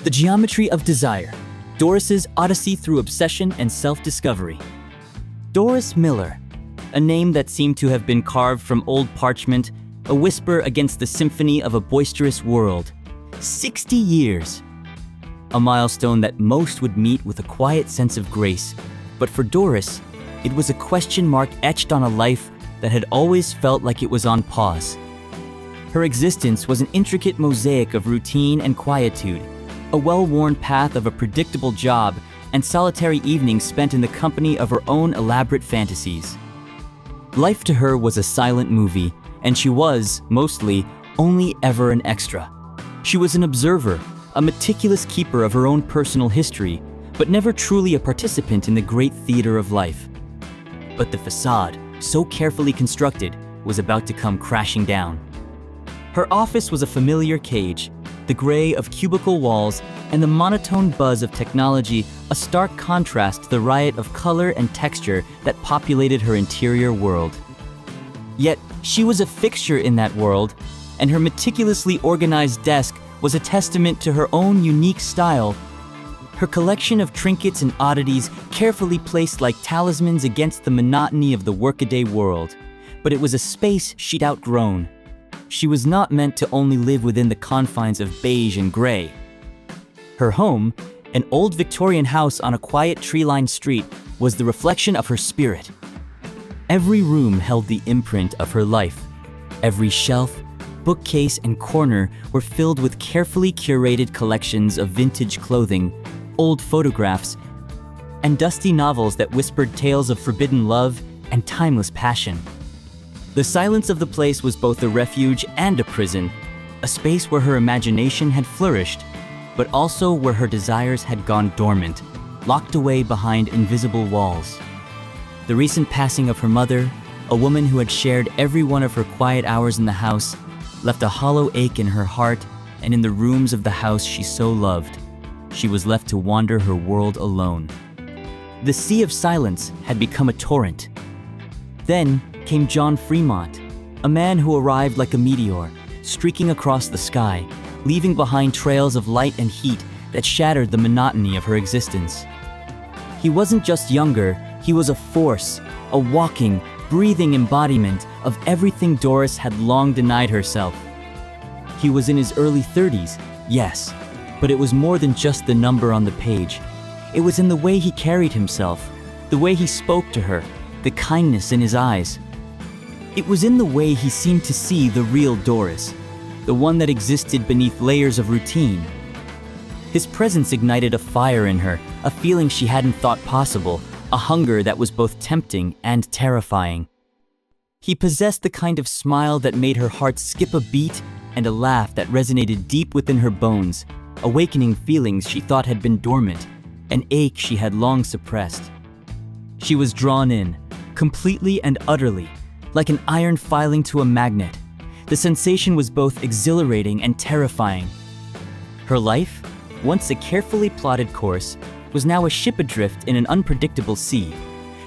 The Geometry of Desire, Doris's Odyssey Through Obsession and Self-Discovery. Doris Miller, a name that seemed to have been carved from old parchment, a whisper against the symphony of a boisterous world. 60 years. A milestone that most would meet with a quiet sense of grace, but for Doris, it was a question mark etched on a life that had always felt like it was on pause. Her existence was an intricate mosaic of routine and quietude, a well-worn path of a predictable job and solitary evenings spent in the company of her own elaborate fantasies. Life to her was a silent movie, and she was, mostly, only ever an extra. She was an observer, a meticulous keeper of her own personal history, but never truly a participant in the great theater of life. But the facade, so carefully constructed, was about to come crashing down. Her office was a familiar cage, the gray of cubicle walls and the monotone buzz of technology a stark contrast to the riot of color and texture that populated her interior world. Yet, she was a fixture in that world, and her meticulously organized desk was a testament to her own unique style. Her collection of trinkets and oddities carefully placed like talismans against the monotony of the workaday world. But it was a space she'd outgrown. She was not meant to only live within the confines of beige and gray. Her home, an old Victorian house on a quiet tree-lined street, was the reflection of her spirit. Every room held the imprint of her life. Every shelf, bookcase, and corner were filled with carefully curated collections of vintage clothing, old photographs, and dusty novels that whispered tales of forbidden love and timeless passion. The silence of the place was both a refuge and a prison, a space where her imagination had flourished, but also where her desires had gone dormant, locked away behind invisible walls. The recent passing of her mother, a woman who had shared every one of her quiet hours in the house, left a hollow ache in her heart and in the rooms of the house she so loved. She was left to wander her world alone. The sea of silence had become a torrent. Then came John Fremont, a man who arrived like a meteor, streaking across the sky, leaving behind trails of light and heat that shattered the monotony of her existence. He wasn't just younger, he was a force, a walking, breathing embodiment of everything Doris had long denied herself. He was in his early 30s, yes, but it was more than just the number on the page. It was in the way he carried himself, the way he spoke to her, the kindness in his eyes. It was in the way he seemed to see the real Doris, the one that existed beneath layers of routine. His presence ignited a fire in her, a feeling she hadn't thought possible, a hunger that was both tempting and terrifying. He possessed the kind of smile that made her heart skip a beat and a laugh that resonated deep within her bones, awakening feelings she thought had been dormant, an ache she had long suppressed. She was drawn in, completely and utterly, like an iron filing to a magnet. The sensation was both exhilarating and terrifying. Her life, once a carefully plotted course, was now a ship adrift in an unpredictable sea,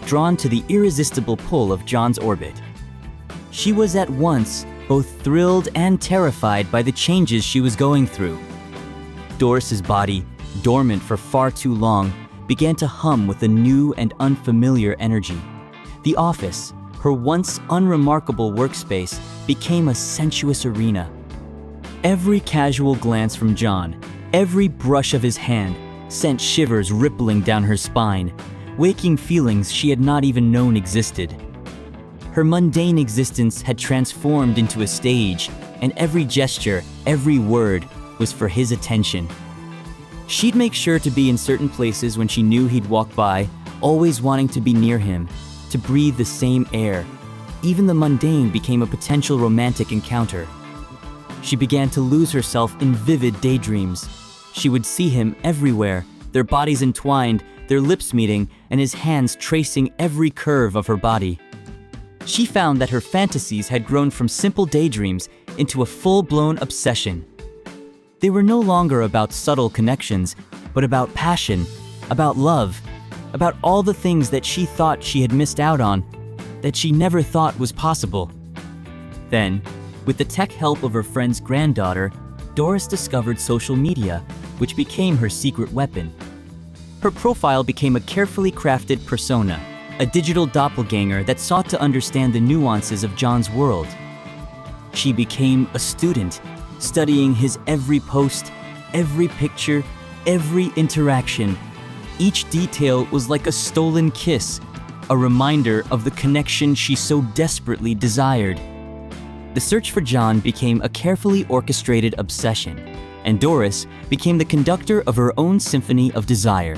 drawn to the irresistible pull of John's orbit. She was at once both thrilled and terrified by the changes she was going through. Doris's body, dormant for far too long, began to hum with a new and unfamiliar energy. The office, her once unremarkable workspace, became a sensuous arena. Every casual glance from John, every brush of his hand, sent shivers rippling down her spine, waking feelings she had not even known existed. Her mundane existence had transformed into a stage, and every gesture, every word, was for his attention. She'd make sure to be in certain places when she knew he'd walk by, always wanting to be near him, to breathe the same air. Even the mundane became a potential romantic encounter. She began to lose herself in vivid daydreams. She would see him everywhere, their bodies entwined, their lips meeting, and his hands tracing every curve of her body. She found that her fantasies had grown from simple daydreams into a full-blown obsession. They were no longer about subtle connections, but about passion, about love, about all the things that she thought she had missed out on, that she never thought was possible. Then, with the tech help of her friend's granddaughter, Doris discovered social media, which became her secret weapon. Her profile became a carefully crafted persona, a digital doppelganger that sought to understand the nuances of John's world. She became a student, studying his every post, every picture, every interaction. Each detail was like a stolen kiss, a reminder of the connection she so desperately desired. The search for John became a carefully orchestrated obsession, and Doris became the conductor of her own symphony of desire.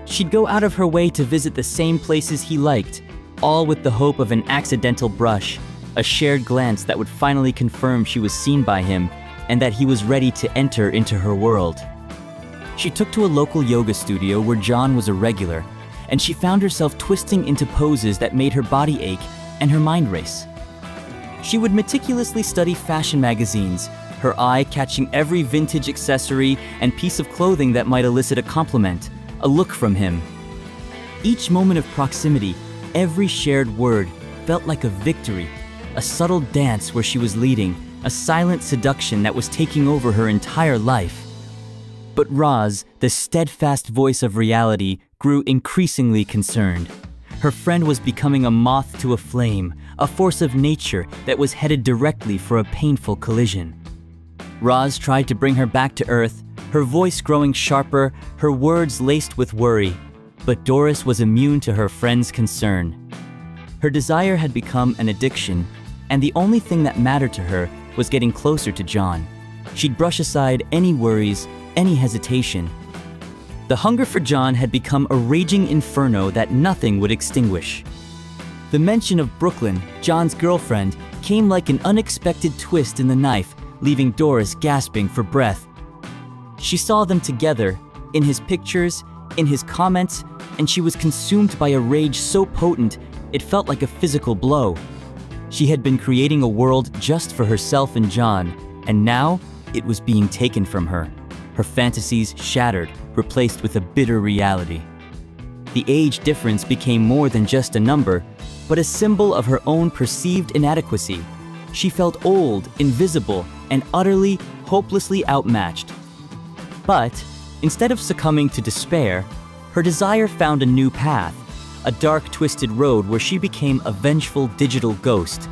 She'd go out of her way to visit the same places he liked, all with the hope of an accidental brush, a shared glance that would finally confirm she was seen by him and that he was ready to enter into her world. She took to a local yoga studio where John was a regular, and she found herself twisting into poses that made her body ache and her mind race. She would meticulously study fashion magazines, her eye catching every vintage accessory and piece of clothing that might elicit a compliment, a look from him. Each moment of proximity, every shared word, felt like a victory, a subtle dance where she was leading, a silent seduction that was taking over her entire life. But Roz, the steadfast voice of reality, grew increasingly concerned. Her friend was becoming a moth to a flame, a force of nature that was headed directly for a painful collision. Roz tried to bring her back to earth, her voice growing sharper, her words laced with worry. But Doris was immune to her friend's concern. Her desire had become an addiction, and the only thing that mattered to her was getting closer to John. She'd brush aside any worries, any hesitation. The hunger for John had become a raging inferno that nothing would extinguish. The mention of Brooklyn, John's girlfriend, came like an unexpected twist in the knife, leaving Doris gasping for breath. She saw them together, in his pictures, in his comments, and she was consumed by a rage so potent it felt like a physical blow. She had been creating a world just for herself and John, and now it was being taken from her. Her fantasies shattered, replaced with a bitter reality. The age difference became more than just a number, but a symbol of her own perceived inadequacy. She felt old, invisible, and utterly, hopelessly outmatched. But instead of succumbing to despair, her desire found a new path, a dark, twisted road where she became a vengeful digital ghost.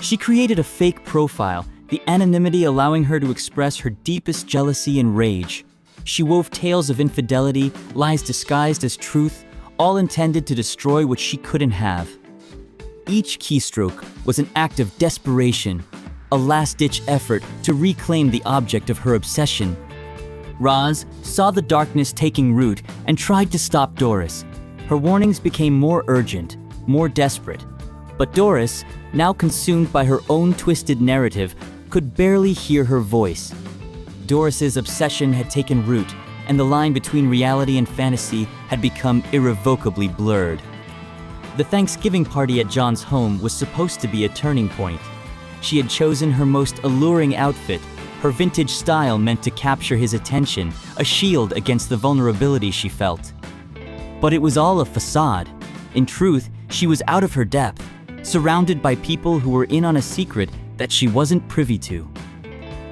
She created a fake profile, the anonymity allowing her to express her deepest jealousy and rage. She wove tales of infidelity, lies disguised as truth, all intended to destroy what she couldn't have. Each keystroke was an act of desperation, a last-ditch effort to reclaim the object of her obsession. Roz saw the darkness taking root and tried to stop Doris. Her warnings became more urgent, more desperate. But Doris, now consumed by her own twisted narrative, could barely hear her voice. Doris's obsession had taken root, and the line between reality and fantasy had become irrevocably blurred. The Thanksgiving party at John's home was supposed to be a turning point. She had chosen her most alluring outfit, her vintage style meant to capture his attention, a shield against the vulnerability she felt. But it was all a facade. In truth, she was out of her depth, surrounded by people who were in on a secret that she wasn't privy to.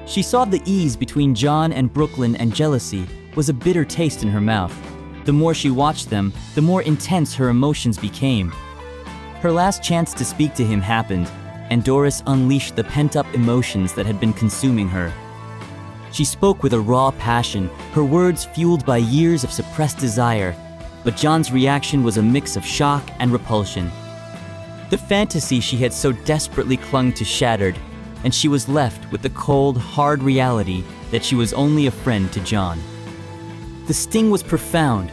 She saw the ease between John and Brooklyn, and jealousy was a bitter taste in her mouth. The more she watched them, the more intense her emotions became. Her last chance to speak to him happened, and Doris unleashed the pent-up emotions that had been consuming her. She spoke with a raw passion, her words fueled by years of suppressed desire, but John's reaction was a mix of shock and repulsion. The fantasy she had so desperately clung to shattered, and she was left with the cold, hard reality that she was only a friend to John. The sting was profound,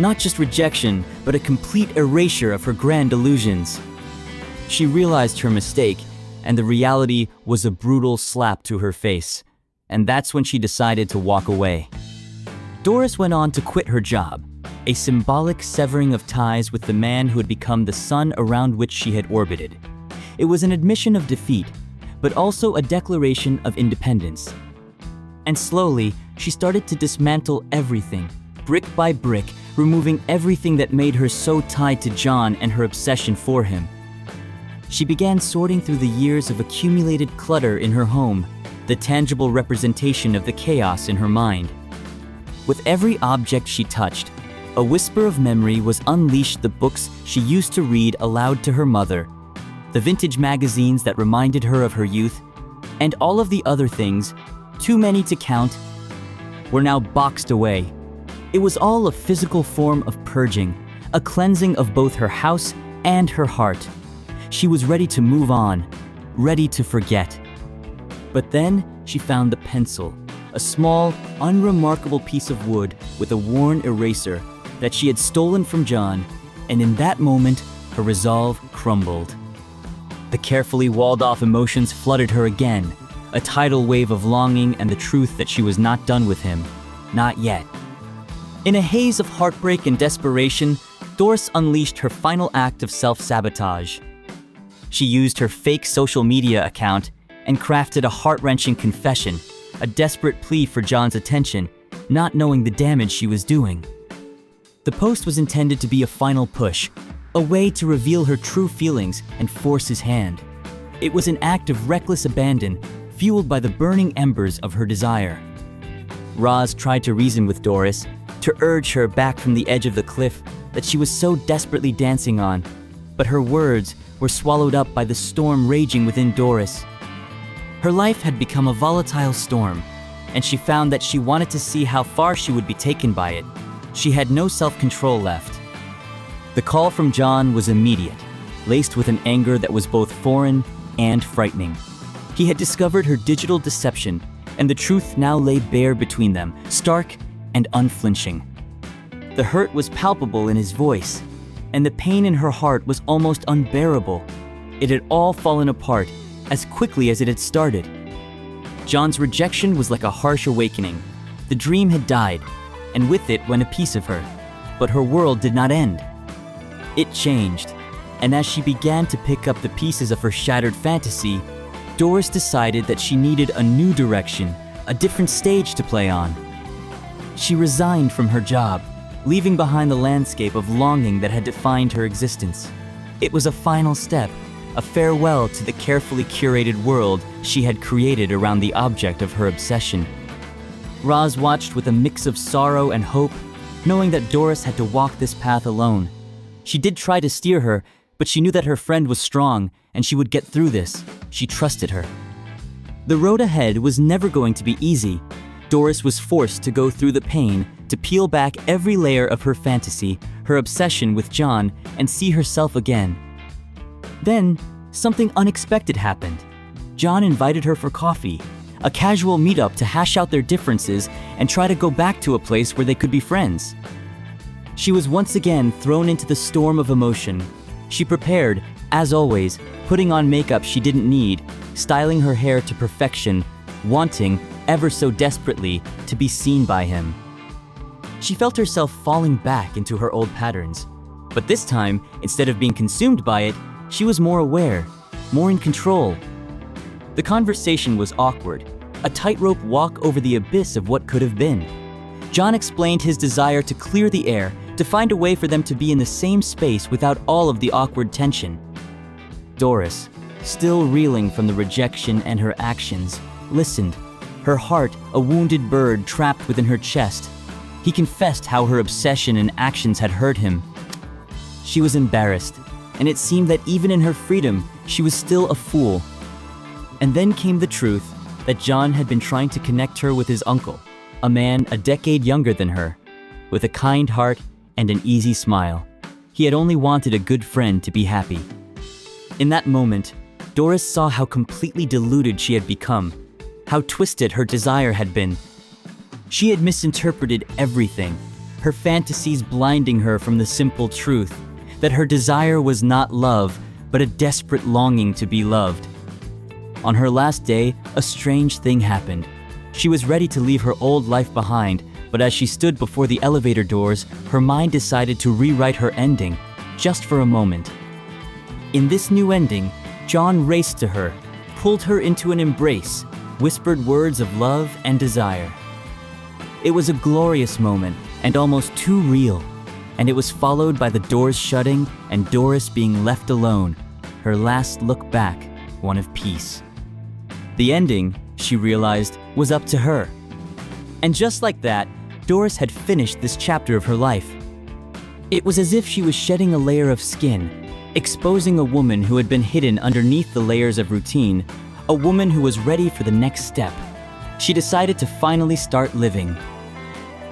not just rejection, but a complete erasure of her grand illusions. She realized her mistake, and the reality was a brutal slap to her face, and that's when she decided to walk away. Doris went on to quit her job, a symbolic severing of ties with the man who had become the sun around which she had orbited. It was an admission of defeat, but also a declaration of independence. And slowly, she started to dismantle everything, brick by brick, removing everything that made her so tied to John and her obsession for him. She began sorting through the years of accumulated clutter in her home, the tangible representation of the chaos in her mind. With every object she touched, a whisper of memory was unleashed. The books she used to read aloud to her mother, the vintage magazines that reminded her of her youth, and all of the other things, too many to count, were now boxed away. It was all a physical form of purging, a cleansing of both her house and her heart. She was ready to move on, ready to forget. But then she found the pencil, a small, unremarkable piece of wood with a worn eraser that she had stolen from John, and in that moment, her resolve crumbled. The carefully walled-off emotions flooded her again, a tidal wave of longing and the truth that she was not done with him. Not yet. In a haze of heartbreak and desperation, Doris unleashed her final act of self-sabotage. She used her fake social media account and crafted a heart-wrenching confession, a desperate plea for John's attention, not knowing the damage she was doing. The post was intended to be a final push, a way to reveal her true feelings and force his hand. It was an act of reckless abandon, fueled by the burning embers of her desire. Roz tried to reason with Doris, to urge her back from the edge of the cliff that she was so desperately dancing on, but her words were swallowed up by the storm raging within Doris. Her life had become a volatile storm, and she found that she wanted to see how far she would be taken by it. She had no self-control left. The call from John was immediate, laced with an anger that was both foreign and frightening. He had discovered her digital deception, and the truth now lay bare between them, stark and unflinching. The hurt was palpable in his voice, and the pain in her heart was almost unbearable. It had all fallen apart as quickly as it had started. John's rejection was like a harsh awakening. The dream had died, and with it went a piece of her. But her world did not end. It changed, and as she began to pick up the pieces of her shattered fantasy, Doris decided that she needed a new direction, a different stage to play on. She resigned from her job, leaving behind the landscape of longing that had defined her existence. It was a final step, a farewell to the carefully curated world she had created around the object of her obsession. Roz watched with a mix of sorrow and hope, knowing that Doris had to walk this path alone. She did try to steer her, but she knew that her friend was strong and she would get through this. She trusted her. The road ahead was never going to be easy. Doris was forced to go through the pain, to peel back every layer of her fantasy, her obsession with John, and see herself again. Then, something unexpected happened. John invited her for coffee, a casual meetup to hash out their differences and try to go back to a place where they could be friends. She was once again thrown into the storm of emotion. She prepared, as always, putting on makeup she didn't need, styling her hair to perfection, wanting, ever so desperately, to be seen by him. She felt herself falling back into her old patterns. But this time, instead of being consumed by it, she was more aware, more in control. The conversation was awkward, a tightrope walk over the abyss of what could have been. John explained his desire to clear the air, to find a way for them to be in the same space without all of the awkward tension. Doris, still reeling from the rejection and her actions, listened, her heart a wounded bird trapped within her chest. He confessed how her obsession and actions had hurt him. She was embarrassed, and it seemed that even in her freedom, she was still a fool. And then came the truth that John had been trying to connect her with his uncle, a man a decade younger than her, with a kind heart and an easy smile. He had only wanted a good friend to be happy. In that moment, Doris saw how completely deluded she had become, how twisted her desire had been. She had misinterpreted everything, her fantasies blinding her from the simple truth that her desire was not love, but a desperate longing to be loved. On her last day, a strange thing happened. She was ready to leave her old life behind, but as she stood before the elevator doors, her mind decided to rewrite her ending, just for a moment. In this new ending, John raced to her, pulled her into an embrace, whispered words of love and desire. It was a glorious moment, and almost too real, and it was followed by the doors shutting and Doris being left alone, her last look back, one of peace. The ending, she realized, was up to her. And just like that, Doris had finished this chapter of her life. It was as if she was shedding a layer of skin, exposing a woman who had been hidden underneath the layers of routine, a woman who was ready for the next step. She decided to finally start living.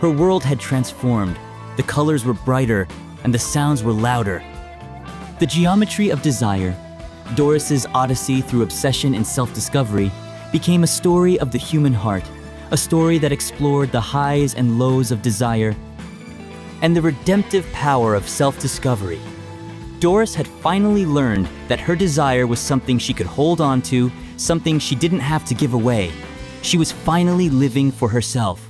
Her world had transformed. The colors were brighter and the sounds were louder. The geometry of desire, Doris's odyssey through obsession and self-discovery, became a story of the human heart, a story that explored the highs and lows of desire and the redemptive power of self-discovery. Doris had finally learned that her desire was something she could hold on to, something she didn't have to give away. She was finally living for herself.